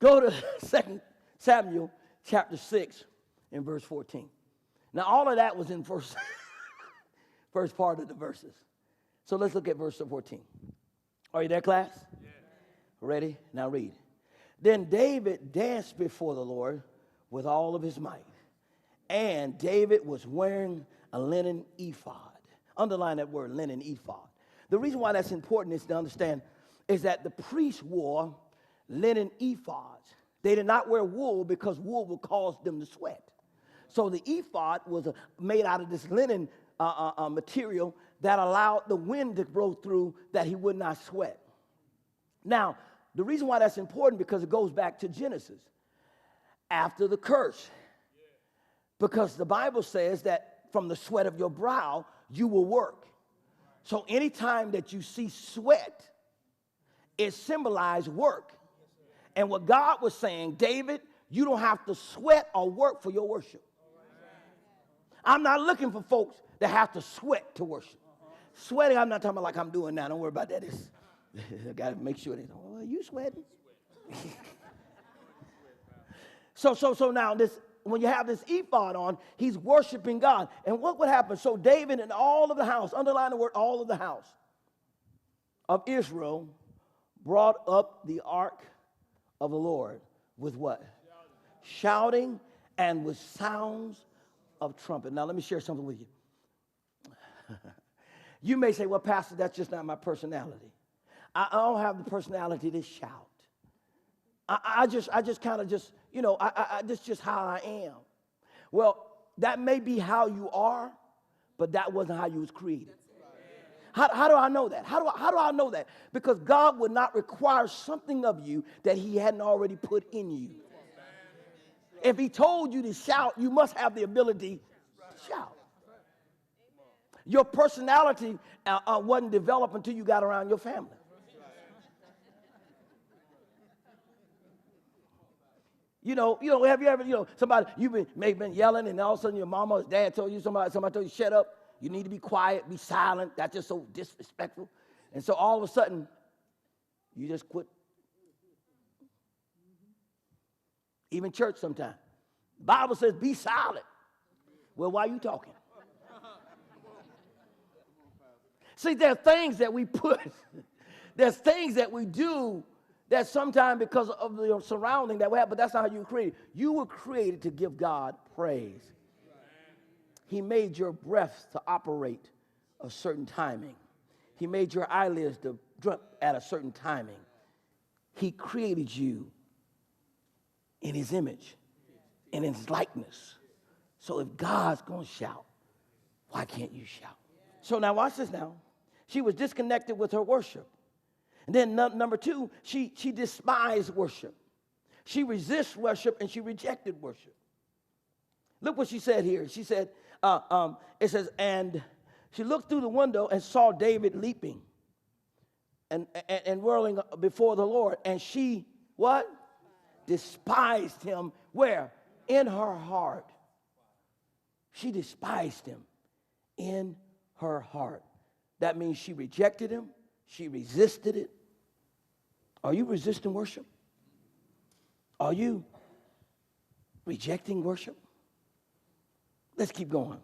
Go to 2 Samuel chapter 6 and verse 14. Now, all of that was in first part of the verses. So let's look at verse 14. Are you there, class? Yeah. Ready? Now read. Then David danced before the Lord with all of his might. And David was wearing a linen ephod. Underline that word, linen ephod. The reason why that's important is to understand is that the priests wore linen ephods. They did not wear wool because wool would cause them to sweat. So the ephod was made out of this linen material that allowed the wind to blow through that he would not sweat. Now, the reason why that's important because it goes back to Genesis. After the curse. Because the Bible says that from the sweat of your brow, you will work. So anytime that you see sweat, it symbolizes work. And what God was saying, David, you don't have to sweat or work for your worship. I'm not looking for folks that have to sweat to worship. Sweating, I'm not talking about like I'm doing now. Don't worry about that. I got to make sure they don't. Oh, you sweating? So now when you have this ephod on, he's worshiping God. And what would happen? So David and all of the house, underline the word all of the house of Israel, brought up the ark of the Lord with what? Shouting and with sounds of trumpet. Now let me share something with you. You may say, well, Pastor, that's just not my personality. I don't have the personality to shout. I just kind of just, you know, this is just how I am. Well, that may be how you are, but that wasn't how you was created. How do I know that? How do I know that? Because God would not require something of you that he hadn't already put in you. If he told you to shout, you must have the ability to shout. Your personality wasn't developed until you got around your family. You know, have you ever, somebody, may have been yelling and all of a sudden your mama or dad told you, somebody told you, shut up. You need to be quiet, be silent. That's just so disrespectful. And so all of a sudden, you just quit. Even church sometimes. The Bible says be silent. Well, why are you talking? See, there are things that we put, there's things that we do that sometimes because of the surrounding that we have, but that's not how you were created. You were created to give God praise. He made your breath to operate a certain timing. He made your eyelids to drop at a certain timing. He created you in his image, in his likeness. So if God's going to shout, why can't you shout? So now watch this now. She was disconnected with her worship. And then number two, she despised worship. She resists worship and she rejected worship. Look what she said here. She said, it says, and she looked through the window and saw David leaping and whirling before the Lord. And she, what? Despised him. Where? In her heart. She despised him in her heart. That means she rejected him. She resisted it. Are you resisting worship? Are you rejecting worship? Let's keep going.